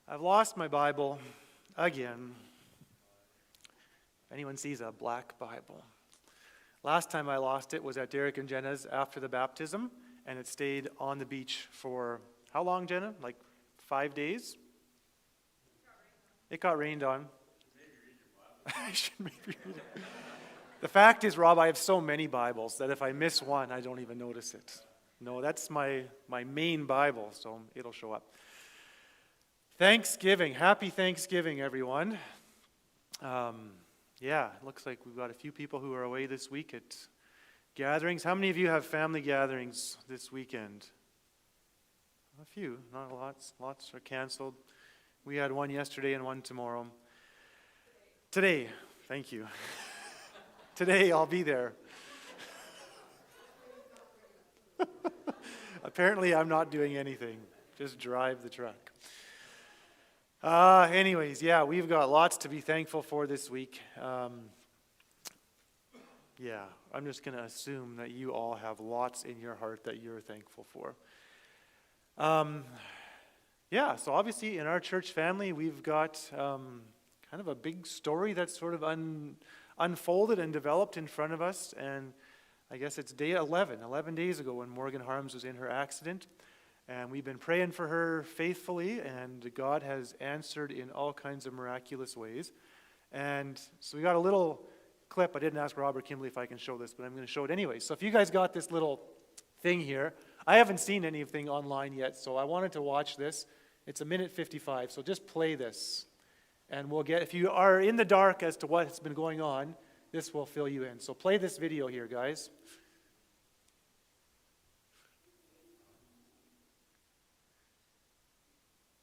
I've lost my Bible again. If anyone sees a black Bible. Last time I lost it was at Derek and Jenna's after the baptism, and it stayed on the beach for, how long, Jenna? Like 5 days? It got rained on. I should maybe read it. The fact is, Rob, I have so many Bibles that if I miss one, I don't even notice it. No, that's my main Bible, so it'll show up. Thanksgiving. Happy Thanksgiving, everyone. It looks like we've got a few people who are away this week at gatherings. How many of you have family gatherings this weekend? A few, not lots. Lots are canceled. We had one yesterday and one tomorrow. Today, thank you. Today I'll be there. Apparently I'm not doing anything. Just drive the truck. We've got lots to be thankful for this week. I'm just going to assume that you all have lots in your heart that you're thankful for. So obviously in our church family, we've got kind of a big story that's sort of unfolded and developed in front of us. And I guess it's day 11 days ago when Morgan Harms was in her accident. And we've been praying for her faithfully, and God has answered in all kinds of miraculous ways. And so we got a little clip. I didn't ask Rob or Kimberly if I can show this, but I'm going to show it anyway. So if you guys got this little thing here, I haven't seen anything online yet, so I wanted to watch this. It's 1:55, so just play this. And if you are in the dark as to what's been going on, this will fill you in. So play this video here, guys.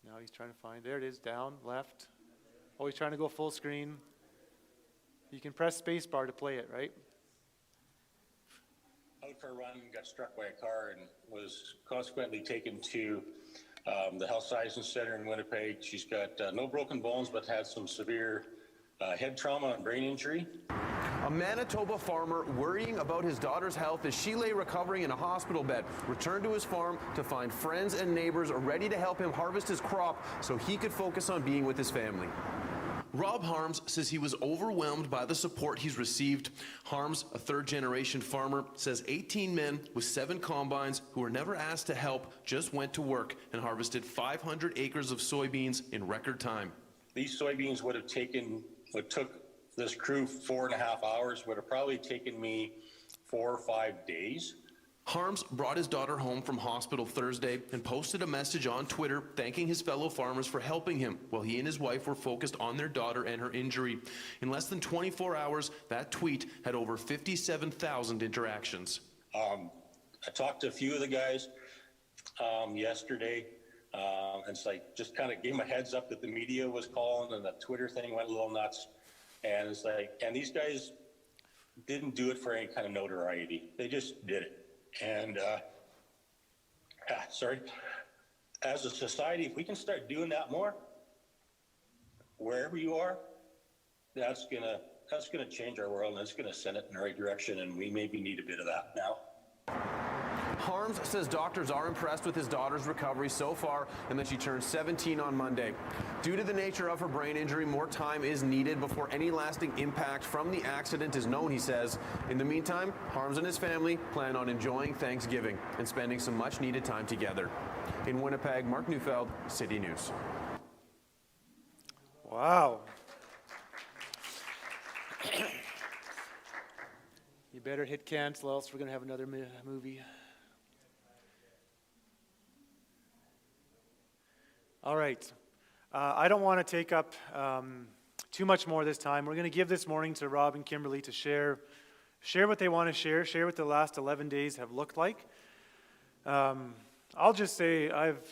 Now he's trying to find, there it is, down, left. Oh, he's trying to go full screen. You can press spacebar to play it, right? Out for a run, got struck by a car, and was consequently taken to the Health Sciences Center in Winnipeg. She's got no broken bones, but had some severe head trauma and brain injury. A Manitoba farmer worrying about his daughter's health as she lay recovering in a hospital bed, returned to his farm to find friends and neighbors ready to help him harvest his crop so he could focus on being with his family. Rob Harms says he was overwhelmed by the support he's received. Harms, a third-generation farmer, says 18 men with 7 combines who were never asked to help just went to work and harvested 500 acres of soybeans in record time. These soybeans would have took this crew 4.5 hours, would have probably taken me 4 or 5 days. Harms brought his daughter home from hospital Thursday and posted a message on Twitter thanking his fellow farmers for helping him while he and his wife were focused on their daughter and her injury. In less than 24 hours, that tweet had over 57,000 interactions. I talked to a few of the guys yesterday, and it's like just kind of gave them a heads up that the media was calling and the Twitter thing went a little nuts. And it's like, and these guys didn't do it for any kind of notoriety. They just did it. And, as a society, if we can start doing that more, wherever you are, that's gonna change our world, and it's gonna send it in the right direction, and we maybe need a bit of that now. Harms says doctors are impressed with his daughter's recovery so far and that she turned 17 on Monday. Due to the nature of her brain injury, more time is needed before any lasting impact from the accident is known, he says. In the meantime, Harms and his family plan on enjoying Thanksgiving and spending some much-needed time together. In Winnipeg, Mark Neufeld, City News. Wow. You better hit cancel, else we're going to have another movie. All right. I don't want to take up too much more this time. We're going to give this morning to Rob and Kimberly to share what they want to share what the last 11 days have looked like. I'll just say I've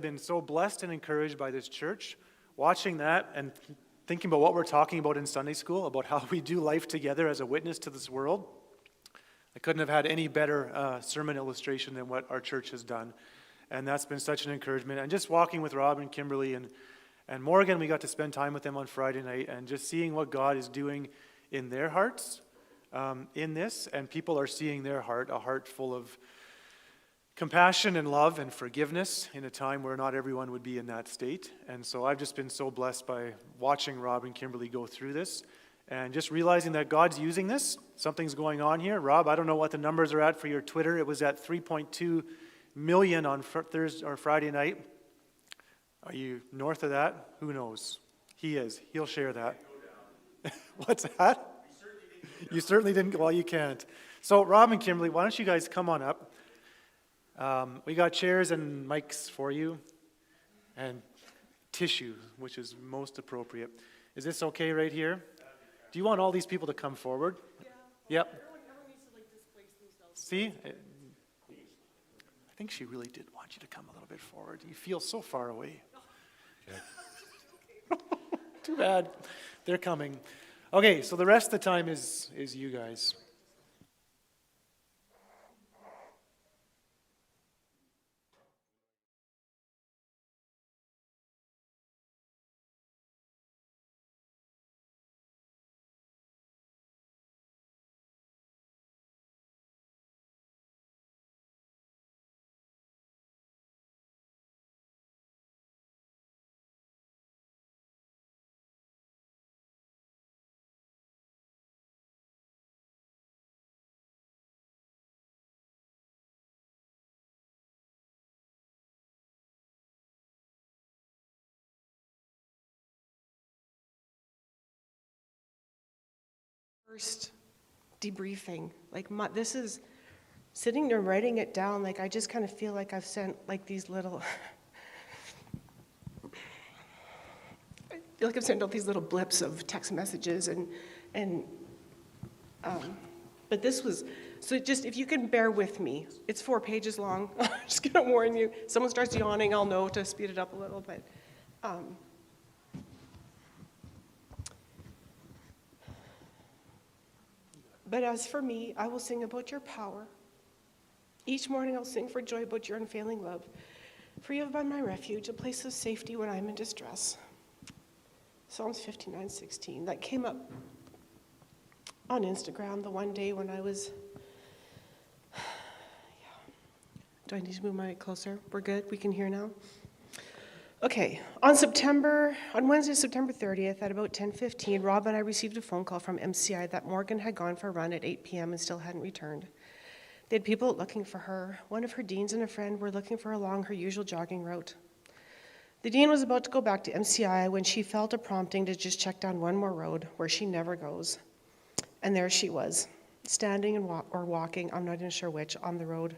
been so blessed and encouraged by this church, watching that and thinking about what we're talking about in Sunday school, about how we do life together as a witness to this world. I couldn't have had any better sermon illustration than what our church has done. And that's been such an encouragement. And just walking with Rob and Kimberly and Morgan, we got to spend time with them on Friday night and just seeing what God is doing in their hearts in this. And people are seeing their heart, a heart full of compassion and love and forgiveness in a time where not everyone would be in that state. And so I've just been so blessed by watching Rob and Kimberly go through this and just realizing that God's using this. Something's going on here. Rob, I don't know what the numbers are at for your Twitter. It was at 3.2 million on Thursday or Friday night. Are you north of that? Who knows? He is. He'll share that. What's that? You certainly didn't. Well, you can't. So Rob and Kimberly, why don't you guys come on up? We got chairs and mics for you, and tissue, which is most appropriate. Is this okay right here? Do you want all these people to come forward? Yeah. Yep. Everyone needs to displace themselves. See? I think she really did want you to come a little bit forward. You feel so far away. Too bad. They're coming. Okay, so the rest of the time is you guys. First debriefing, like this is sitting there writing it down, like I just kind of feel like I've sent like these little, I feel like I've sent out these little blips of text messages but this was, so just if you can bear with me, it's 4 pages long. I'm just gonna warn you, if someone starts yawning, I'll know to speed it up a little, But as for me, I will sing about your power. Each morning I'll sing for joy about your unfailing love. For you have been my refuge, a place of safety when I'm in distress. Psalms 59:16. That came up on Instagram the one day when I was, Do I need to move my mic closer? We're good? We can hear now? Okay, on Wednesday, September 30th at about 10:15, Rob and I received a phone call from MCI that Morgan had gone for a run at 8 p.m. and still hadn't returned. They had people looking for her. One of her deans and a friend were looking for her along her usual jogging route. The dean was about to go back to MCI when she felt a prompting to just check down one more road where she never goes. And there she was, standing or walking, I'm not even sure which, on the road.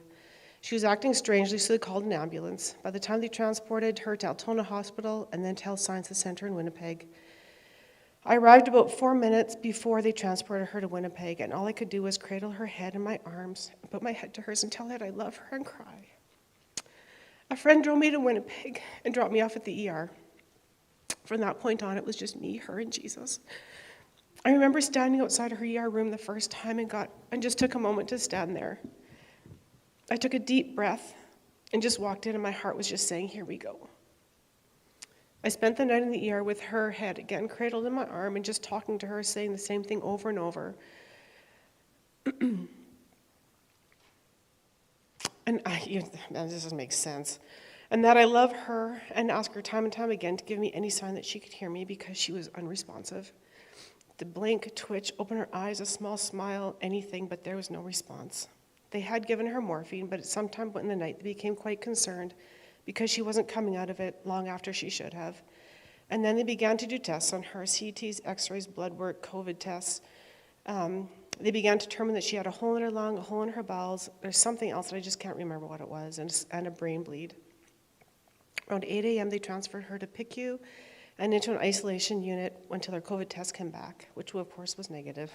She was acting strangely, so they called an ambulance. By the time they transported her to Altona Hospital and then to Health Sciences Center in Winnipeg, I arrived about 4 minutes before they transported her to Winnipeg, and all I could do was cradle her head in my arms and put my head to hers and tell her I love her and cry. A friend drove me to Winnipeg and dropped me off at the ER. From that point on, it was just me, her, and Jesus. I remember standing outside her ER room the first time and just took a moment to stand there. I took a deep breath and just walked in, and my heart was just saying, here we go. I spent the night in the ER with her head again cradled in my arm and just talking to her, saying the same thing over and over. And this doesn't make sense. And that I love her and ask her time and time again to give me any sign that she could hear me because she was unresponsive. The blink, twitch, open her eyes, a small smile, anything, but there was no response. They had given her morphine, but at some time in the night they became quite concerned because she wasn't coming out of it long after she should have. And then they began to do tests on her, CTs, x-rays, blood work, COVID tests. They began to determine that she had a hole in her lung, a hole in her bowels. There's something else that I just can't remember what it was, and a brain bleed. Around 8 a.m., they transferred her to PICU and into an isolation unit until her COVID test came back, which of course was negative.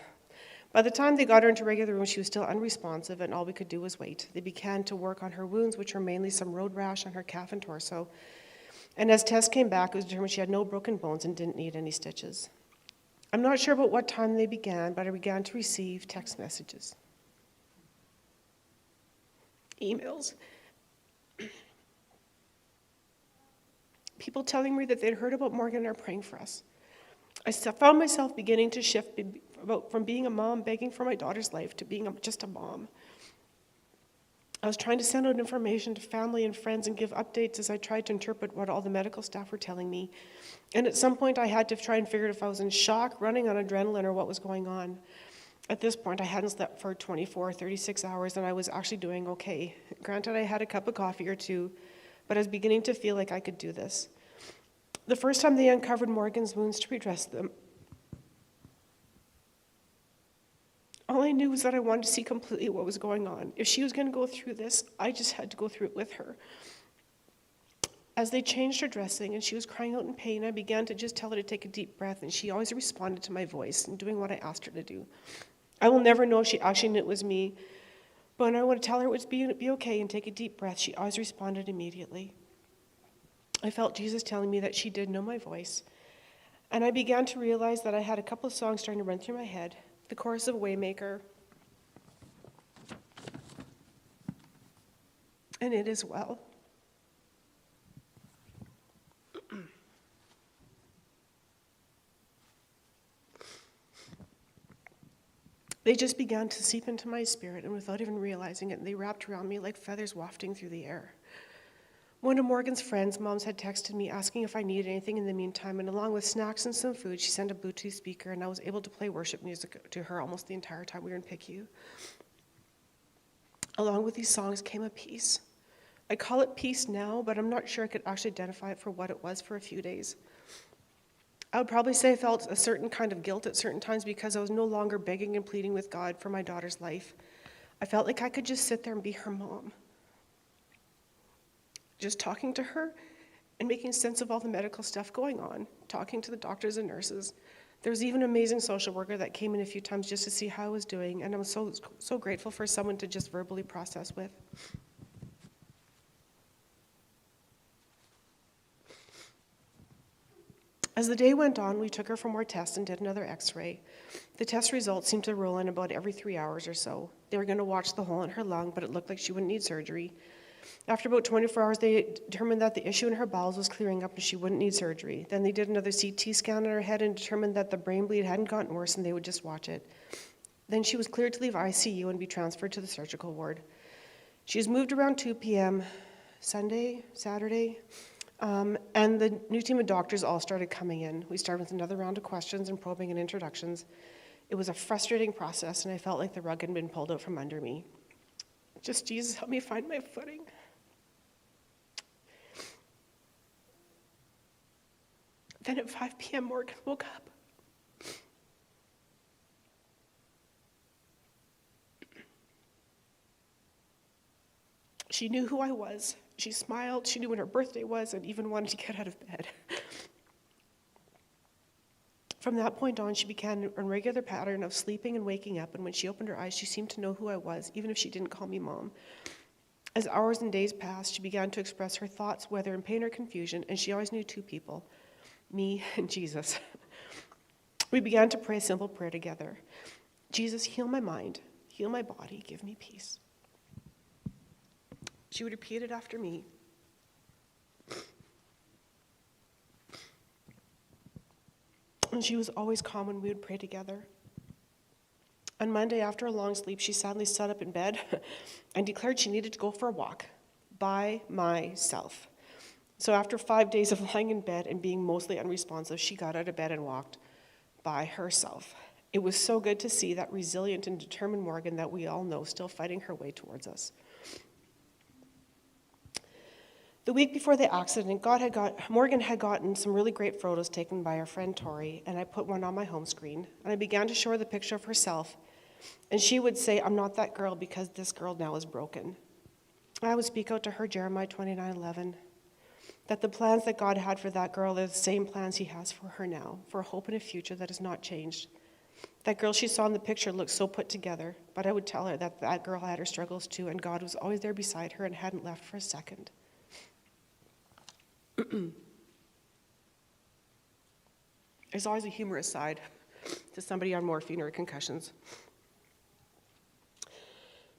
By the time they got her into regular room, she was still unresponsive, and all we could do was wait. They began to work on her wounds, which were mainly some road rash on her calf and torso. And as tests came back, it was determined she had no broken bones and didn't need any stitches. I'm not sure about what time they began, but I began to receive text messages, emails, people telling me that they'd heard about Morgan and are praying for us. I found myself beginning to shift from being a mom begging for my daughter's life to being just a mom. I was trying to send out information to family and friends and give updates as I tried to interpret what all the medical staff were telling me. And at some point I had to try and figure out if I was in shock, running on adrenaline, or what was going on. At this point I hadn't slept for 24, 36 hours and I was actually doing okay. Granted, I had a cup of coffee or two, but I was beginning to feel like I could do this. The first time they uncovered Morgan's wounds to redress them, all I knew was that I wanted to see completely what was going on. If she was going to go through this, I just had to go through it with her. As they changed her dressing and she was crying out in pain, I began to just tell her to take a deep breath, and she always responded to my voice and doing what I asked her to do. I will never know if she actually knew it was me, but when I would tell her it would be okay and take a deep breath, she always responded immediately. I felt Jesus telling me that she did know my voice, and I began to realize that I had a couple of songs starting to run through my head. The chorus of Waymaker, and It Is Well. They just began to seep into my spirit, and without even realizing it, they wrapped around me like feathers wafting through the air. One of Morgan's friends' moms had texted me asking if I needed anything in the meantime, and along with snacks and some food, she sent a Bluetooth speaker, and I was able to play worship music to her almost the entire time we were in PICU. Along with these songs came a peace. I call it peace now, but I'm not sure I could actually identify it for what it was for a few days. I would probably say I felt a certain kind of guilt at certain times because I was no longer begging and pleading with God for my daughter's life. I felt like I could just sit there and be her mom, just talking to her and making sense of all the medical stuff going on, talking to the doctors and nurses. There was even an amazing social worker that came in a few times just to see how I was doing, and I'm so grateful for someone to just verbally process with. As the day went on, we took her for more tests and did another x-ray. The test results seemed to roll in about every 3 hours or so. They were going to watch the hole in her lung, but it looked like she wouldn't need surgery. After about 24 hours, they determined that the issue in her bowels was clearing up and she wouldn't need surgery. Then they did another CT scan on her head and determined that the brain bleed hadn't gotten worse and they would just watch it. Then she was cleared to leave ICU and be transferred to the surgical ward. She was moved around 2 p.m. Sunday, Saturday, and the new team of doctors all started coming in. We started with another round of questions and probing and introductions. It was a frustrating process, and I felt like the rug had been pulled out from under me. Just, Jesus, help me find my footing. Then at 5 p.m., Morgan woke up. She knew who I was. She smiled. She knew when her birthday was and even wanted to get out of bed. From that point on, she began a regular pattern of sleeping and waking up, and when she opened her eyes, she seemed to know who I was, even if she didn't call me Mom. As hours and days passed, she began to express her thoughts, whether in pain or confusion, and she always knew two people, me and Jesus. We began to pray a simple prayer together. Jesus, heal my mind, heal my body, give me peace. She would repeat it after me. And she was always calm when we would pray together. On Monday, after a long sleep, she sadly sat up in bed and declared she needed to go for a walk by myself. So after 5 days of lying in bed and being mostly unresponsive, she got out of bed and walked by herself. It was so good to see that resilient and determined Morgan that we all know still fighting her way towards us. The week before the accident, Morgan had gotten some really great photos taken by her friend Tori, and I put one on my home screen, and I began to show her the picture of herself, and she would say, I'm not that girl because this girl now is broken. I would speak out to her Jeremiah 29:11, that the plans that God had for that girl are the same plans he has for her now, for a hope and a future that has not changed. That girl she saw in the picture looked so put together, but I would tell her that that girl had her struggles too, and God was always there beside her and hadn't left for a second. There's always a humorous side to somebody on morphine or concussions.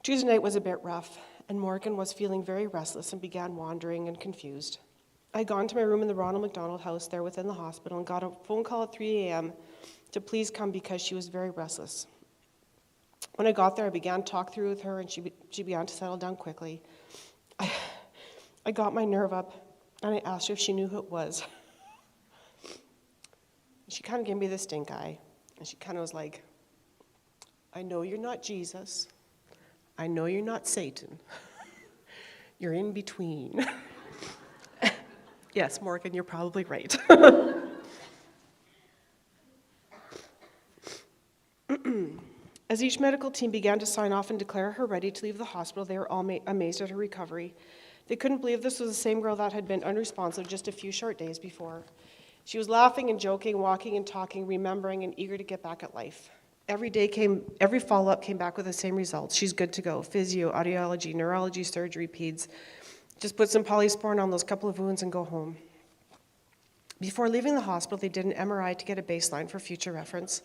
Tuesday night was a bit rough, and Morgan was feeling very restless and began wandering and confused. I'd gone to my room in the Ronald McDonald House there within the hospital and got a phone call at 3 a.m. to please come because she was very restless. When I got there, I began to talk through with her, and she began to settle down quickly. I got my nerve up, and I asked her if she knew who it was. She kind of gave me the stink eye, and she kind of was like, I know you're not Jesus. I know you're not Satan. You're in between. Yes, Morgan, you're probably right. As each medical team began to sign off and declare her ready to leave the hospital, they were all amazed at her recovery. They couldn't believe this was the same girl that had been unresponsive just a few short days before. She was laughing and joking, walking and talking, remembering, and eager to get back at life. Every follow-up came back with the same results. She's good to go. Physio, audiology, neurology, surgery, peds. Just put some polysporin on those couple of wounds and go home. Before leaving the hospital, they did an MRI to get a baseline for future reference.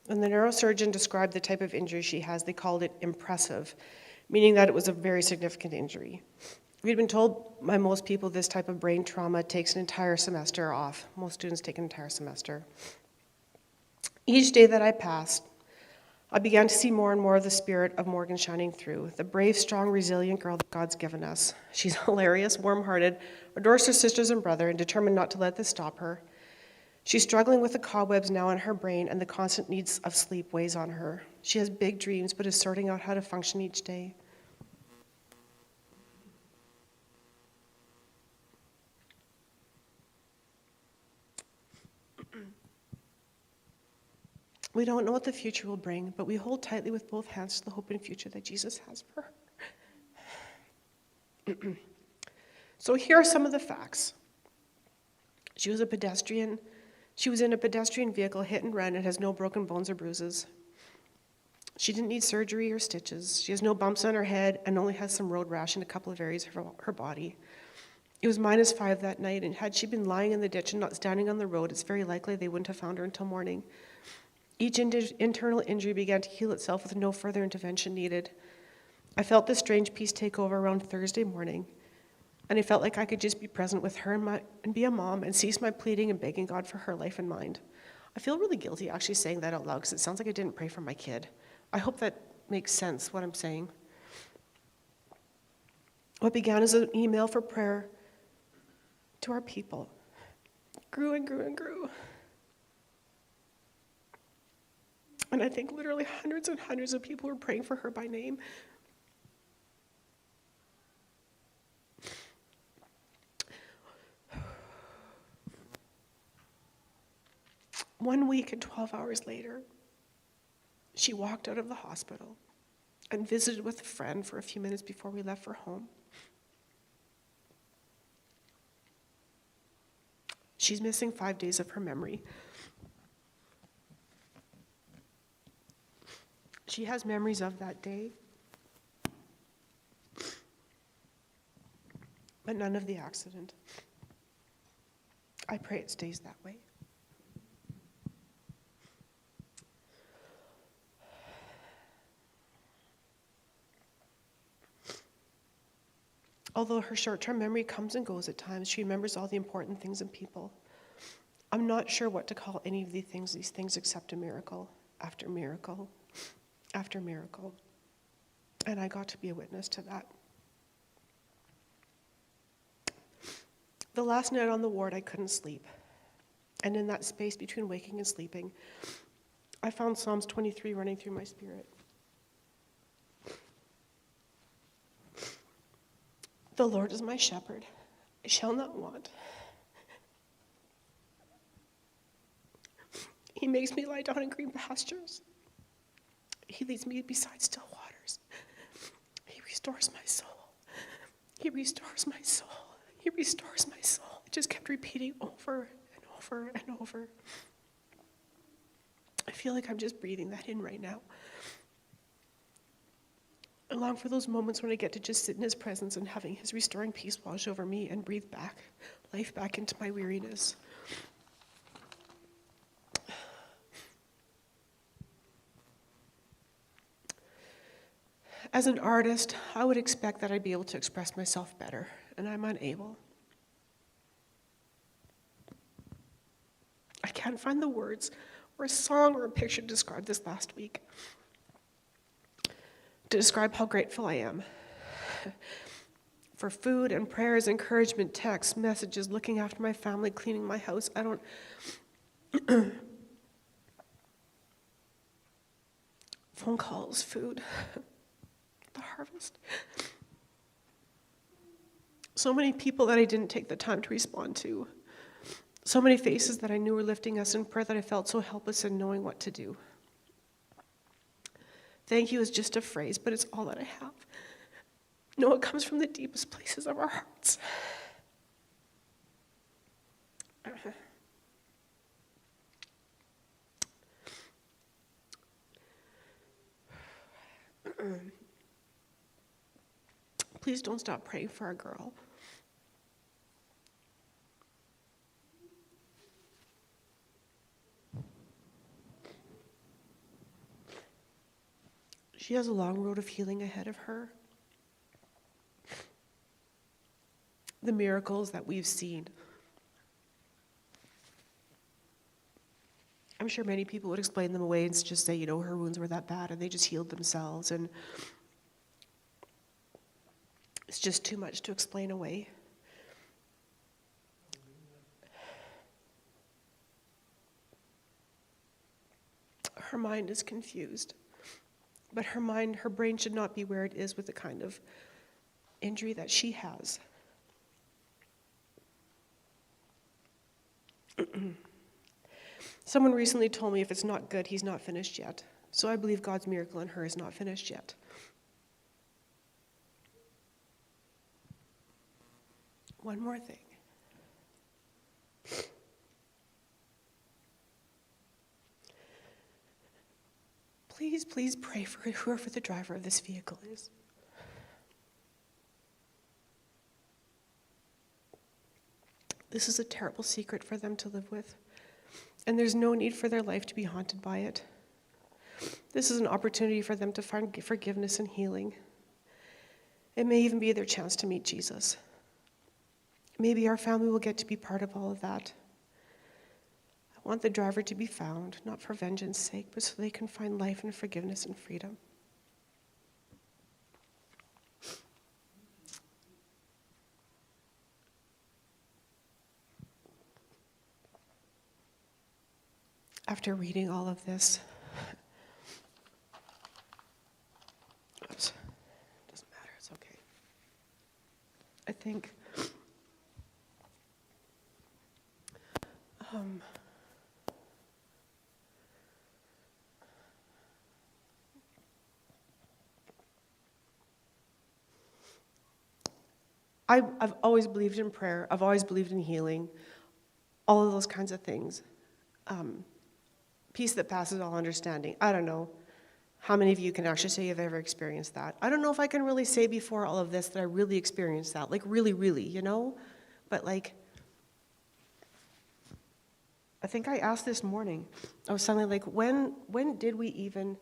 When the neurosurgeon described the type of injury she has, they called it impressive, meaning that it was a very significant injury. We'd been told by most people this type of brain trauma takes an entire semester off. Most students take an entire semester. Each day that I passed, I began to see more and more of the spirit of Morgan shining through, the brave, strong, resilient girl that God's given us. She's hilarious, warm-hearted, adores her sisters and brother, and determined not to let this stop her. She's struggling with the cobwebs now in her brain, and the constant needs of sleep weighs on her. She has big dreams, but is sorting out how to function each day. We don't know what the future will bring, but we hold tightly with both hands to the hope and future that Jesus has for her. So here are some of the facts. She was in a pedestrian vehicle, hit and ran, and has no broken bones or bruises. She didn't need surgery or stitches. She has no bumps on her head and only has some road rash in a couple of areas of her body. It was -5 that night, and had she been lying in the ditch and not standing on the road, it's very likely they wouldn't have found her until morning. Each internal injury began to heal itself with no further intervention needed. I felt this strange peace take over around Thursday morning, and I felt like I could just be present with her and be a mom and cease my pleading and begging God for her life and mind. I feel really guilty actually saying that out loud because it sounds like I didn't pray for my kid. I hope that makes sense, what I'm saying. What began as an email for prayer to our people grew and grew and grew. And I think literally hundreds and hundreds of people were praying for her by name. One week and 12 hours later, she walked out of the hospital and visited with a friend for a few minutes before we left for home. She's missing 5 days of her memory. She has memories of that day, but none of the accident. I pray it stays that way. Although her short-term memory comes and goes at times, she remembers all the important things and people. I'm not sure what to call any of these things except a miracle after miracle after miracle. And I got to be a witness to that. The last night on the ward, I couldn't sleep. And in that space between waking and sleeping, I found Psalms 23 running through my spirit. The Lord is my shepherd, I shall not want. He makes me lie down in green pastures. He leads me beside still waters. He restores my soul. He restores my soul. He restores my soul. I just kept repeating over and over and over. I feel like I'm just breathing that in right now. I long for those moments when I get to just sit in his presence and having his restoring peace wash over me and breathe back, life back into my weariness. As an artist, I would expect that I'd be able to express myself better, and I'm unable. I can't find the words or a song or a picture to describe this last week. to describe how grateful I am for food and prayers, encouragement, texts, messages, looking after my family, cleaning my house. Phone calls, food, the harvest. So many people that I didn't take the time to respond to. So many faces that I knew were lifting us in prayer that I felt so helpless in knowing what to do. Thank you is just a phrase, but it's all that I have. No, it comes from the deepest places of our hearts. Please don't stop praying for our girl. She has a long road of healing ahead of her. The miracles that we've seen. I'm sure many people would explain them away and just say, her wounds were that bad and they just healed themselves, and it's just too much to explain away. Her mind is confused, but her brain should not be where it is with the kind of injury that she has. Someone recently told me if it's not good, he's not finished yet. So I believe God's miracle in her is not finished yet. One more thing. Please, please pray for whoever the driver of this vehicle is. This is a terrible secret for them to live with, and there's no need for their life to be haunted by it. This is an opportunity for them to find forgiveness and healing. It may even be their chance to meet Jesus. Maybe our family will get to be part of all of that. I want the driver to be found, not for vengeance sake, but so they can find life and forgiveness and freedom. After reading all of this, oops, doesn't matter, it's okay. I think I've always believed in prayer. I've always believed in healing, all of those kinds of things. Peace that passes all understanding. I don't know how many of you can actually say you've ever experienced that. I don't know if I can really say before all of this that I really experienced that, like really, really, But like, I think I asked this morning, I was suddenly like, when did we even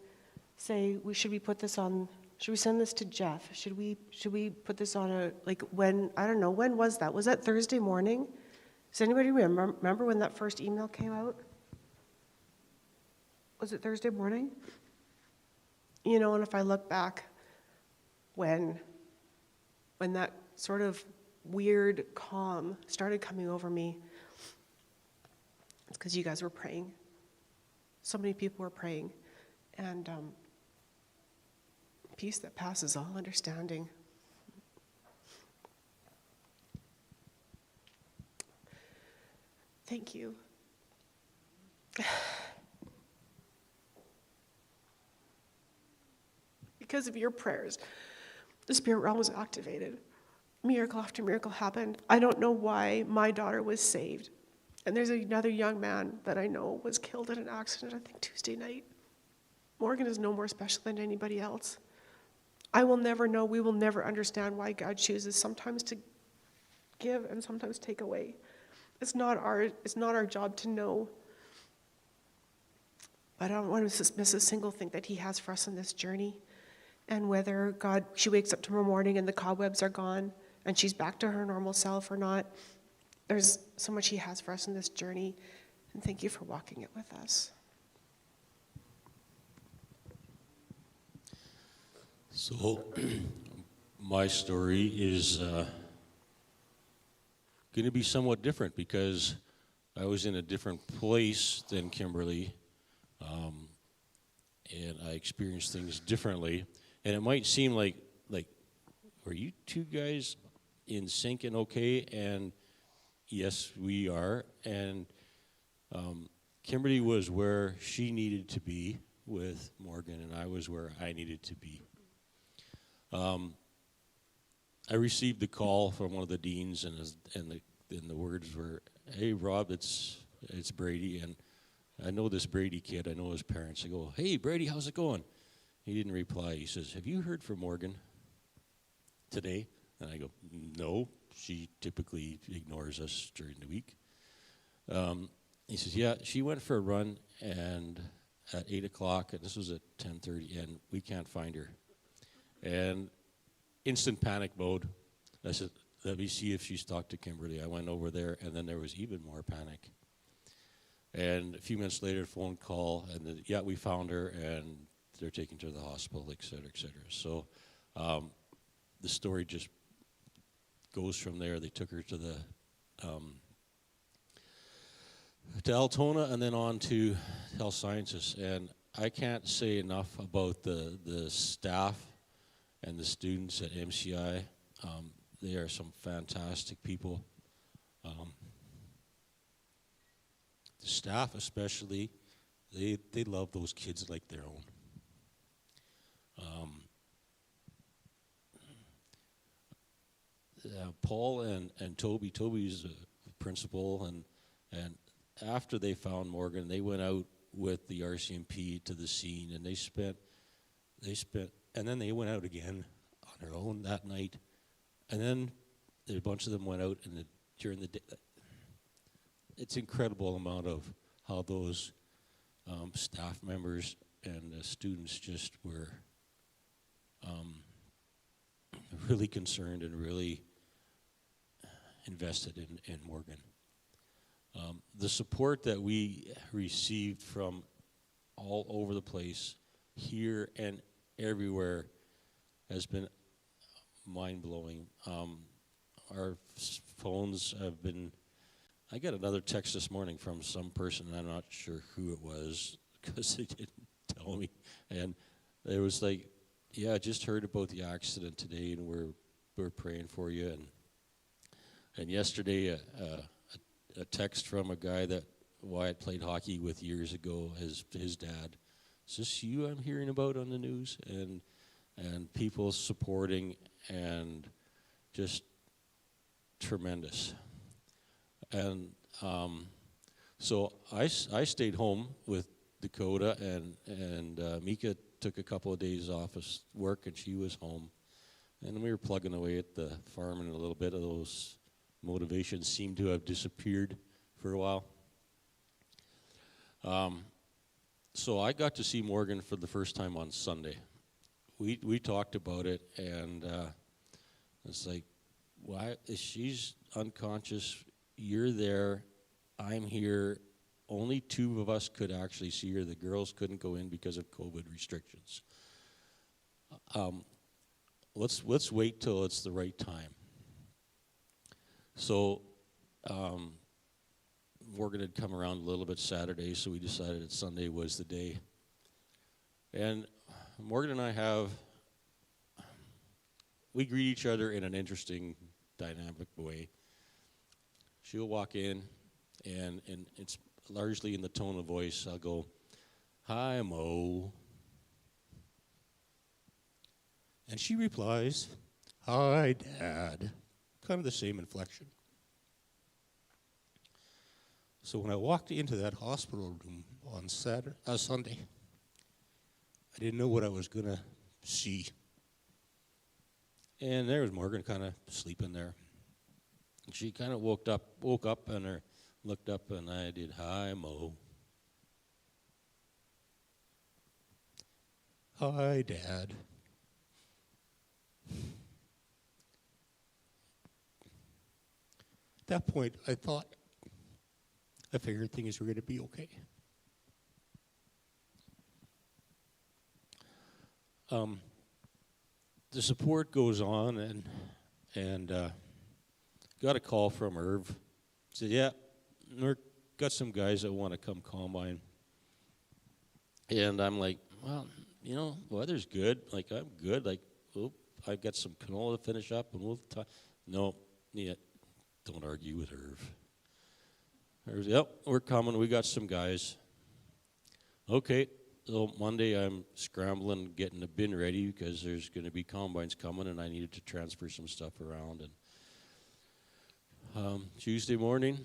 say, should we put this on, should we send this to Jeff? Should we put this on I don't know, when was that? Was that Thursday morning? Does anybody remember when that first email came out? Was it Thursday morning? And if I look back when that sort of weird calm started coming over me, it's because you guys were praying. So many people were praying. And peace that passes all understanding. Thank you. Because of your prayers, the spirit realm was activated. Miracle after miracle happened. I don't know why my daughter was saved. And there's another young man that I know was killed in an accident, I think Tuesday night. Morgan is no more special than anybody else. I will never know, we will never understand why God chooses sometimes to give and sometimes take away. It's not our job to know. But I don't want to miss a single thing that he has for us in this journey. And whether she wakes up tomorrow morning and the cobwebs are gone and she's back to her normal self or not, there's so much he has for us in this journey. And thank you for walking it with us. So, my story is going to be somewhat different because I was in a different place than Kimberly, and I experienced things differently. And it might seem like, are you two guys in sync and okay? And yes, we are. And Kimberly was where she needed to be with Morgan, and I was where I needed to be. I received the call from one of the deans, and the words were, "Hey, Rob, it's Brady, and I know this Brady kid. I know his parents." I go, "Hey, Brady, how's it going?" He didn't reply. He says, "Have you heard from Morgan today?" And I go, "No, she typically ignores us during the week." He says, "Yeah, she went for a run, and at 8 o'clock, and this was at 10:30, and we can't find her." And instant panic mode. I said, "Let me see if she's talked to Kimberly." I went over there, and then there was even more panic. And a few minutes later, phone call, and yeah, we found her, and they're taking her to the hospital, et cetera, et cetera. So the story just goes from there. They took her to the to Altona, and then on to Health Sciences. And I can't say enough about the staff and the students at MCI. They are some fantastic people. The staff especially, they love those kids like their own. Paul and Toby's a principal, and after they found Morgan, they went out with the RCMP to the scene, and they spent, and then they went out again on their own that night, and then a bunch of them went out during the day. It's incredible amount of how those staff members and the students just were really concerned and really invested in Morgan. The support that we received from all over the place, here and everywhere, has been mind-blowing. Our phones have been, I got another text this morning from some person, and I'm not sure who it was, because they didn't tell me, and it was like, "Yeah, I just heard about the accident today, and we're praying for you." And yesterday, a text from a guy that Wyatt played hockey with years ago, his dad. "Is this you I'm hearing about on the news?" And people supporting, and just tremendous. And so I stayed home with Dakota, and Mika took a couple of days off of work, and she was home. And we were plugging away at the farm, and a little bit of those motivations seemed to have disappeared for a while. So I got to see Morgan for the first time on Sunday. We talked about it, and it's like, why? She's unconscious, you're there, I'm here. Only two of us could actually see her. The girls couldn't go in because of COVID restrictions. Let's wait till it's the right time. So Morgan had come around a little bit Saturday, so we decided that Sunday was the day. And Morgan and I we greet each other in an interesting, dynamic way. She'll walk in, and it's largely in the tone of voice. I'll go, "Hi, Mo." And she replies, "Hi, Dad." Kind of the same inflection. So when I walked into that hospital room on Sunday, I didn't know what I was going to see. And there was Morgan kind of sleeping there. And she kind of woke up and looked up, and I did, "Hi, Mo." "Hi, Dad." At that point, I figured things were going to be okay. the support goes on, and got a call from Irv. Said, yeah, we're got some guys that want to come combine. And I'm like, well, weather's good. Like, I'm good. Like, oh, I've got some canola to finish up, and we'll talk. No, yeah, don't argue with Irv. Irv's, yep, we're coming. We got some guys. Okay, so Monday I'm scrambling, getting the bin ready because there's going to be combines coming, and I needed to transfer some stuff around. And Tuesday morning,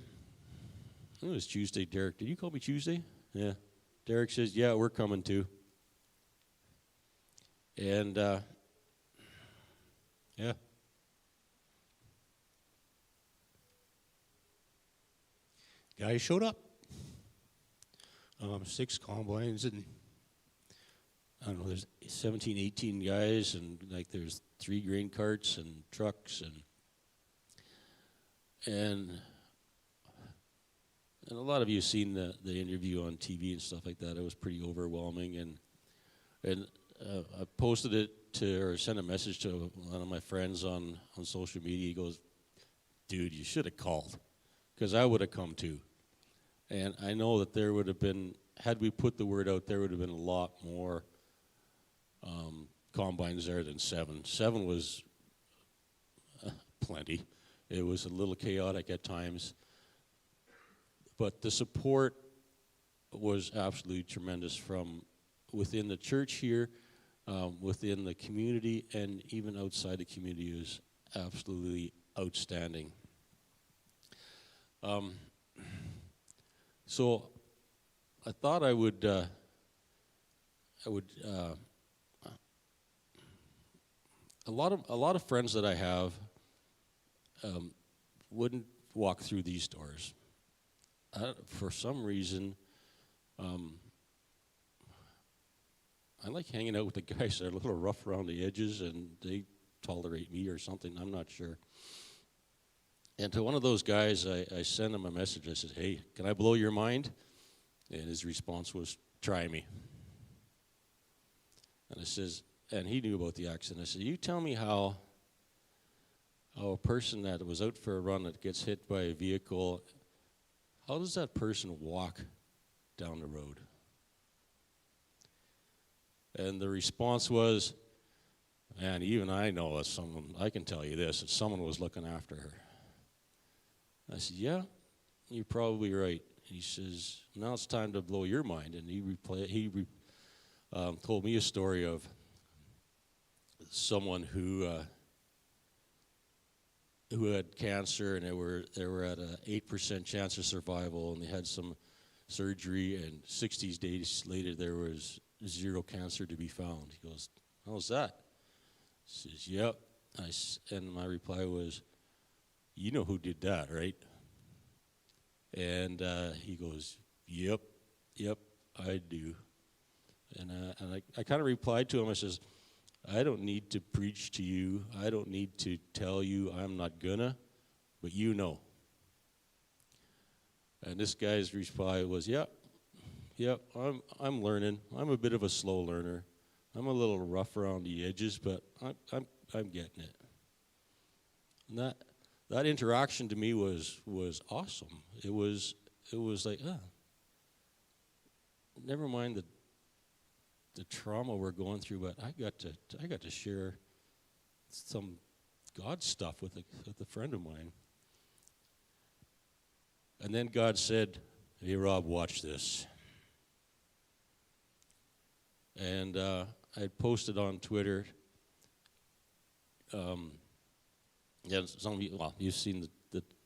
it was Tuesday, Derek. Did you call me Tuesday? Yeah. Derek says, yeah, we're coming too. And, yeah. Guys showed up. 6 combines, and I don't know, there's 17, 18 guys, and like there's 3 grain carts and trucks, and a lot of you have seen the interview on TV and stuff like that. It was pretty overwhelming, and I posted it or sent a message to one of my friends on social media. He goes, dude, you should have called, because I would have come too. And I know that there would have been, had we put the word out, there would have been a lot more combines there than 7. 7 was plenty. It was a little chaotic at times. But the support was absolutely tremendous from within the church here, within the community, and even outside the community. It was absolutely outstanding. So I thought I would a lot of friends that I have wouldn't walk through these doors. For some reason, I like hanging out with the guys that are a little rough around the edges, and they tolerate me or something. I'm not sure. And to one of those guys, I sent him a message. I said, hey, can I blow your mind? And his response was, try me. And I says, and he knew about the accident. I said, you tell me how a person that was out for a run that gets hit by a vehicle, how does that person walk down the road? And the response was, man, even I know that someone, I can tell you this, that someone was looking after her. I said, yeah, you're probably right. He says, now it's time to blow your mind. And he told me a story of someone who had cancer, and they were at an 8% chance of survival, and they had some surgery, and 60 days later there was 0 cancer to be found. He goes, how's that? He says, yep. And my reply was, you know who did that, right? And he goes, yep, I do. And I kind of replied to him. I says, I don't need to preach to you. I don't need to tell you I'm not gonna, but you know. And this guy's reply was, yep, I'm learning. I'm a bit of a slow learner. I'm a little rough around the edges, but I'm getting it. And that interaction to me was awesome. It was like, never mind the trauma we're going through, but I got to share some God stuff with a friend of mine. And then God said, hey, Rob, watch this. And I posted on Twitter. Yeah, some of you, well, you've seen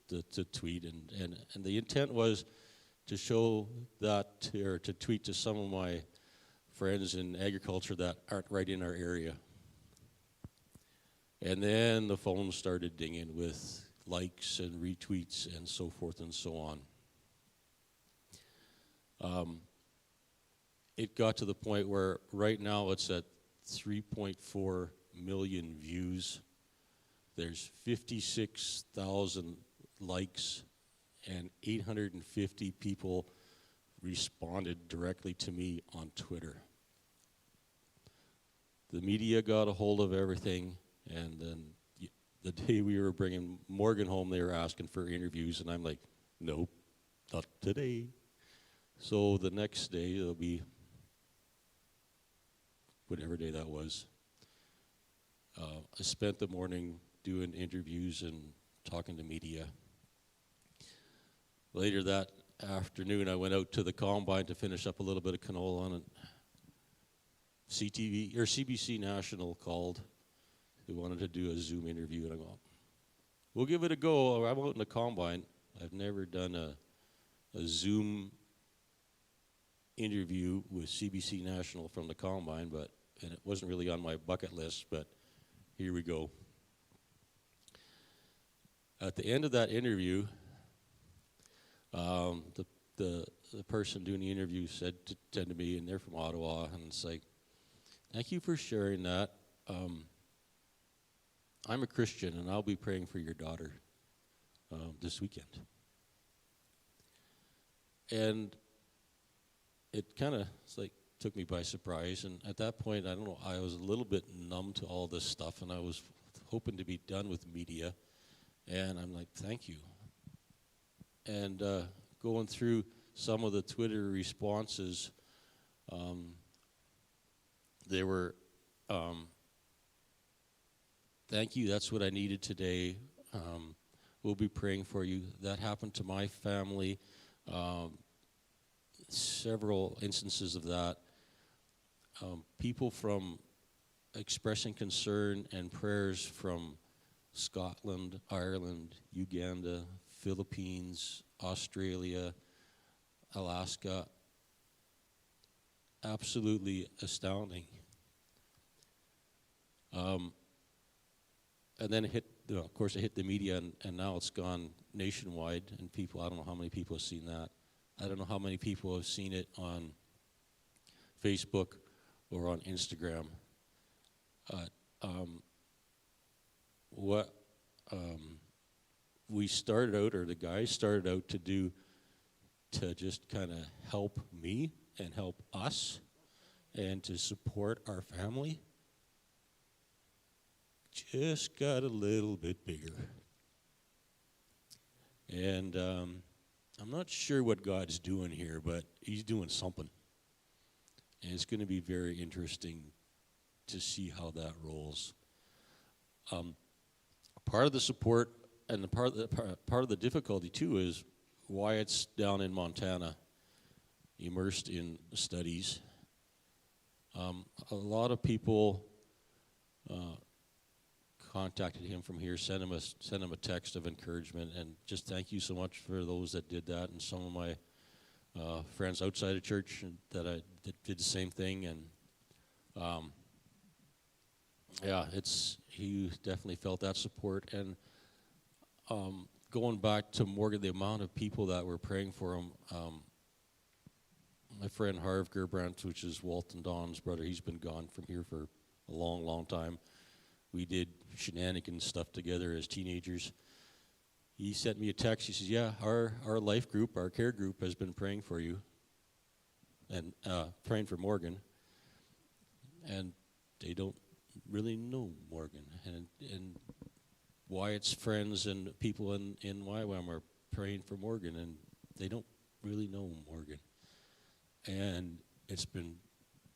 the tweet, and the intent was to show that, or to tweet to some of my friends in agriculture that aren't right in our area. And then the phone started dinging with likes and retweets and so forth and so on. It got to the point where right now it's at 3.4 million views. There's 56,000 likes, and 850 people responded directly to me on Twitter. the media got a hold of everything, and then the day we were bringing Morgan home, they were asking for interviews, and I'm like, nope, not today. So the next day, it'll be whatever day that was. I spent the morning doing interviews and talking to media. Later that afternoon, I went out to the combine to finish up a little bit of canola, and CBC National called. They wanted to do a Zoom interview, and I go, we'll give it a go. I'm out in the combine. I've never done a Zoom interview with CBC National from the combine, and it wasn't really on my bucket list, but here we go. At the end of that interview, the person doing the interview said to me, and they're from Ottawa, and it's like, thank you for sharing that. I'm a Christian, and I'll be praying for your daughter this weekend. And it kind of took me by surprise, and at that point, I don't know, I was a little bit numb to all this stuff, and I was hoping to be done with media, and I'm like, thank you. And going through some of the Twitter responses, they were, thank you, that's what I needed today. We'll be praying for you. That happened to my family. Several instances of that. People from expressing concern and prayers from Scotland, Ireland, Uganda, Philippines, Australia, Alaska. Absolutely astounding. And then it hit, of course, it hit the media, and now it's gone nationwide, and people, I don't know how many people have seen that. I don't know how many people have seen it on Facebook or on Instagram. What we started out, or the guys started out to do, to just kind of help me and help us and to support our family, just got a little bit bigger. And I'm not sure what God's doing here, but he's doing something. And it's going to be very interesting to see how that rolls. Part of the support and the part of the difficulty too is Wyatt's down in Montana, immersed in studies. A lot of people contacted him from here, sent him a text of encouragement, and just thank you so much for those that did that, and some of my friends outside of church that did the same thing, and he definitely felt that support. And going back to Morgan, the amount of people that were praying for him, my friend Harv Gerbrandt, which is Walt and Don's brother, he's been gone from here for a long, long time. We did shenanigans stuff together as teenagers. He sent me a text. He says, yeah, our life group, our care group has been praying for you and praying for Morgan. And they don't really know Morgan. And Wyatt's friends and people in YWAM are praying for Morgan, and they don't really know Morgan. And it's been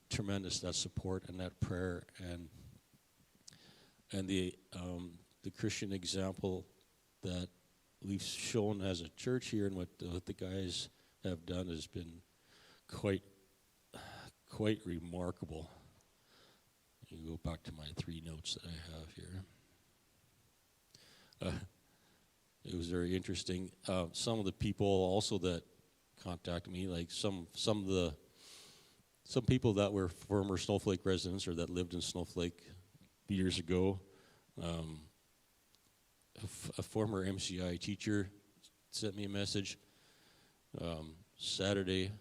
tremendous, that support and that prayer, and the Christian example that we've shown as a church here, and what the guys have done has been quite remarkable. You can go back to my 3 notes that I have here. It was very interesting. Some of the people also that contacted me, like some people that were former Snowflake residents or that lived in Snowflake years ago. A former MCI teacher sent me a message. Saturday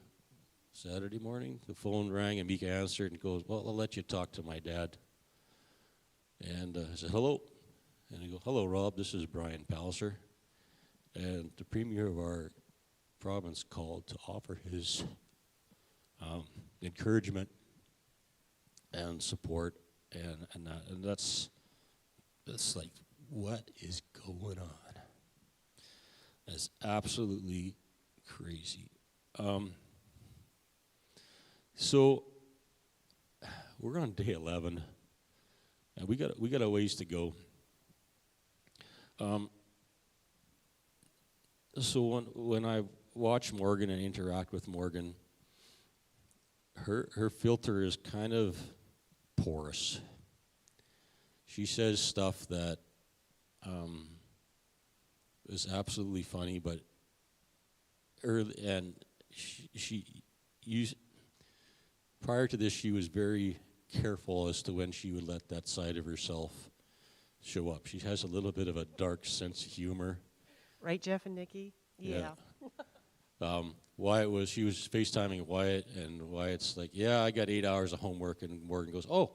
morning, the phone rang, and Mika answered and goes, well, I'll let you talk to my dad. And I said, hello. And he goes, hello, Rob, this is Brian Palliser. And the premier of our province called to offer his encouragement and support and that's like, what is going on? That's absolutely crazy. So we're on day 11, and we got a ways to go. So when I watch Morgan and interact with Morgan, her filter is kind of porous. She says stuff that is absolutely funny, but prior to this, she was very careful as to when she would let that side of herself show up. She has a little bit of a dark sense of humor. Right, Jeff and Nikki? Yeah. She was FaceTiming Wyatt, and Wyatt's like, yeah, I got 8 hours of homework, and Morgan goes, oh,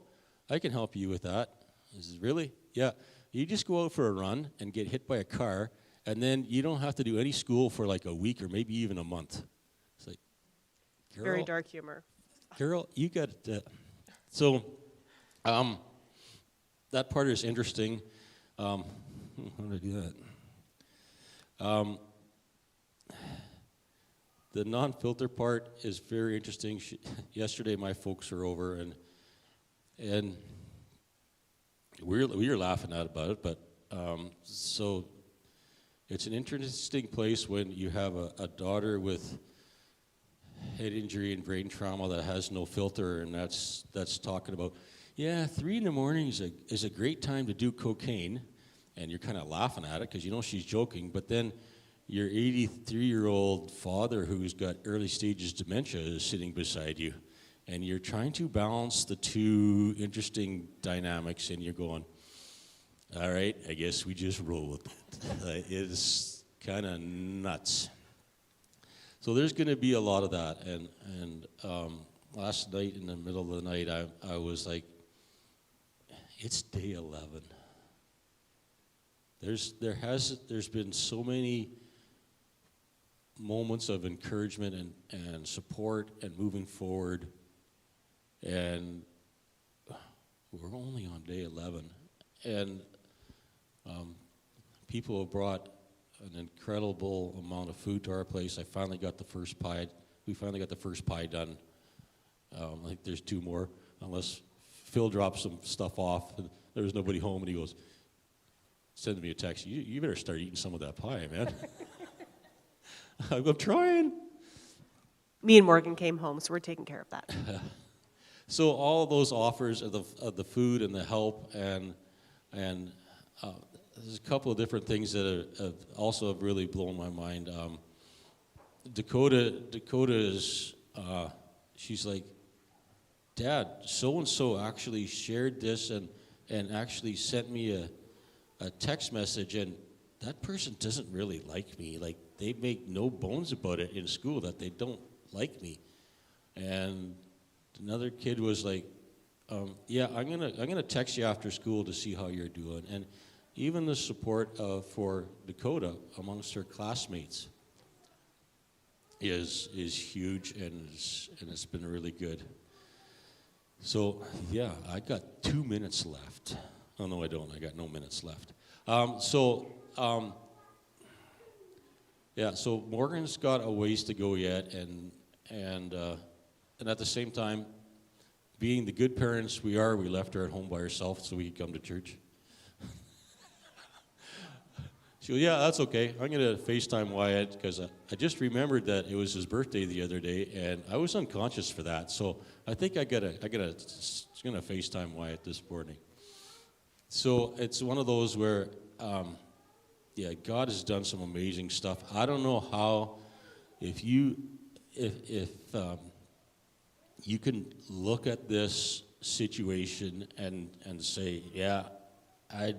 I can help you with that. He says, really? Yeah. You just go out for a run and get hit by a car, and then you don't have to do any school for like a week or maybe even a month. It's like, Carol, Very dark humor. Carol, you got it. So, that part is interesting. How did I do that? The non-filter part is very interesting. Yesterday, my folks were over, and we were laughing about it. But so it's an interesting place when you have a daughter with head injury and brain trauma that has no filter, and that's talking about, yeah, 3 a.m. is a great time to do cocaine, and you're kind of laughing at it because you know she's joking, but then your 83-year-old father who's got early stages dementia is sitting beside you, and you're trying to balance the two interesting dynamics, and you're going, all right, I guess we just roll with it. It's kind of nuts. So there's going to be a lot of that, and last night in the middle of the night, I was like, it's day 11. There's been so many moments of encouragement and support and moving forward, and we're only on day 11, and people have brought an incredible amount of food to our place. We finally got the first pie done. I think there's 2 more, unless Phil dropped some stuff off and there was nobody home, and he goes, sending me a text, you better start eating some of that pie, man. I'm trying. Me and Morgan came home, so we're taking care of that. So all those offers of the food and the help, and there's a couple of different things that have also really blown my mind. Dakota is, she's like, Dad, so-and-so actually shared this and actually sent me a text message, and that person doesn't really like me. Like, they make no bones about it in school that they don't like me. And another kid was like, yeah, I'm gonna text you after school to see how you're doing. And even the support for Dakota amongst her classmates is huge, and it's been really good. So yeah, I got 2 minutes left. Oh no, I don't. I got no minutes left. Yeah, so Morgan's got a ways to go yet, and at the same time, being the good parents we are, we left her at home by herself so we could come to church. She goes, yeah, that's okay. I'm going to FaceTime Wyatt because I just remembered that it was his birthday the other day, and I was unconscious for that. So I think I'm going to FaceTime Wyatt this morning. So it's one of those where, God has done some amazing stuff. I don't know how, if you can look at this situation and say, yeah, I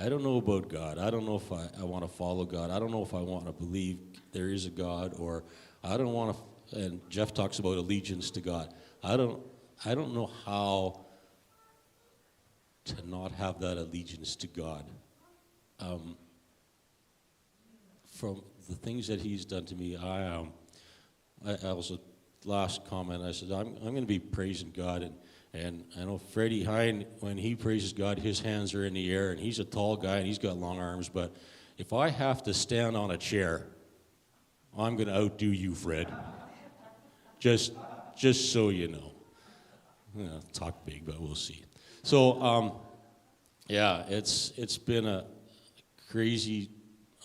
don't know about God. I don't know if I want to follow God. I don't know if I want to believe there is a God, or I don't want to, and Jeff talks about allegiance to God. I don't know how to not have that allegiance to God. From the things that he's done to me, I was last comment, I said, I'm going to be praising God, And I know Freddie Hine, when he praises God, his hands are in the air, and he's a tall guy, and he's got long arms, but if I have to stand on a chair, I'm going to outdo you, Fred. Just so you know. Talk big, but we'll see. So, yeah, it's been a crazy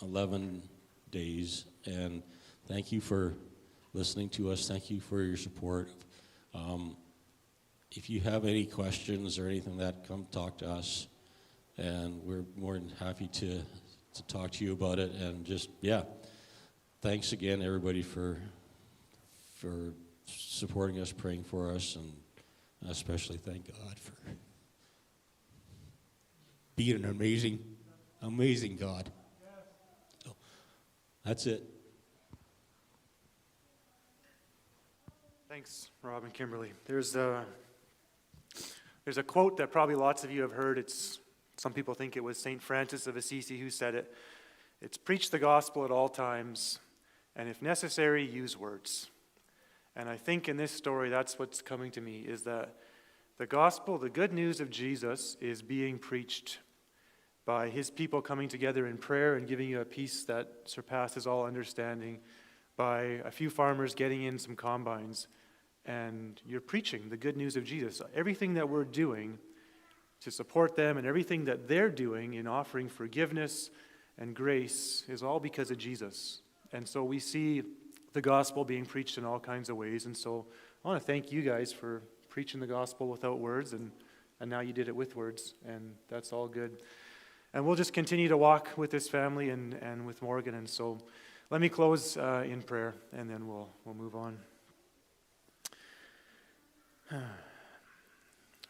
11 days, and thank you for listening to us. Thank you for your support. If you have any questions or anything like that, come talk to us, and we're more than happy to talk to you about it. And just, yeah, thanks again, everybody, for supporting us, praying for us, and especially thank God for being an amazing God. So, that's it. Thanks, Rob and Kimberly. There's a quote that probably lots of you have heard. Some people think it was St. Francis of Assisi who said it. It's preach the gospel at all times, and if necessary, use words. And I think in this story, that's what's coming to me, is that the gospel, the good news of Jesus, is being preached by his people coming together in prayer and giving you a peace that surpasses all understanding, by a few farmers getting in some combines, and you're preaching the good news of Jesus. Everything that we're doing to support them and everything that they're doing in offering forgiveness and grace is all because of Jesus. And so we see the gospel being preached in all kinds of ways. And so I want to thank you guys for preaching the gospel without words, and now you did it with words, and that's all good. And we'll just continue to walk with this family and with Morgan. And so let me close in prayer, and then we'll move on.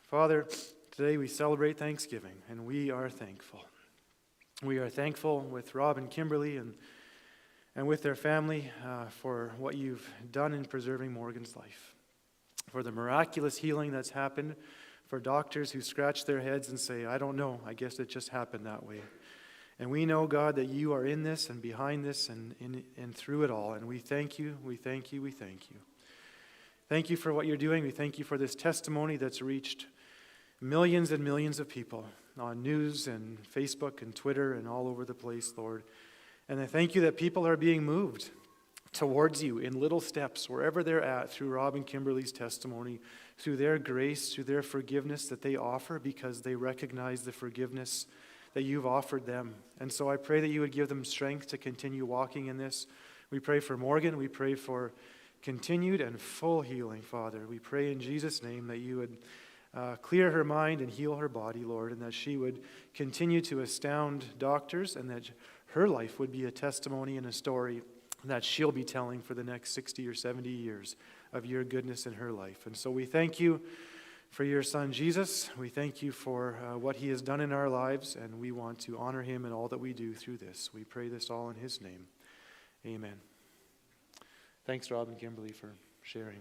Father, today we celebrate Thanksgiving, and we are thankful. We are thankful with Rob and Kimberly and with their family for what you've done in preserving Morgan's life, for the miraculous healing that's happened, for doctors who scratch their heads and say, I don't know, I guess it just happened that way. And we know, God, that you are in this and behind this and through it all, and we thank you, we thank you, we thank you. Thank you for what you're doing. We thank you for this testimony that's reached millions and millions of people on news and Facebook and Twitter and all over the place, Lord. And I thank you that people are being moved towards you in little steps, wherever they're at, through Rob and Kimberly's testimony, through their grace, through their forgiveness that they offer because they recognize the forgiveness that you've offered them. And so I pray that you would give them strength to continue walking in this. We pray for Morgan. We pray for continued and full healing, Father. We pray in Jesus' name that you would clear her mind and heal her body, Lord, and that she would continue to astound doctors, and that her life would be a testimony and a story that she'll be telling for the next 60 or 70 years of your goodness in her life. And so we thank you for your son, Jesus. We thank you for what he has done in our lives, and we want to honor him in all that we do through this. We pray this all in his name. Amen. Thanks, Rob and Kimberly, for sharing.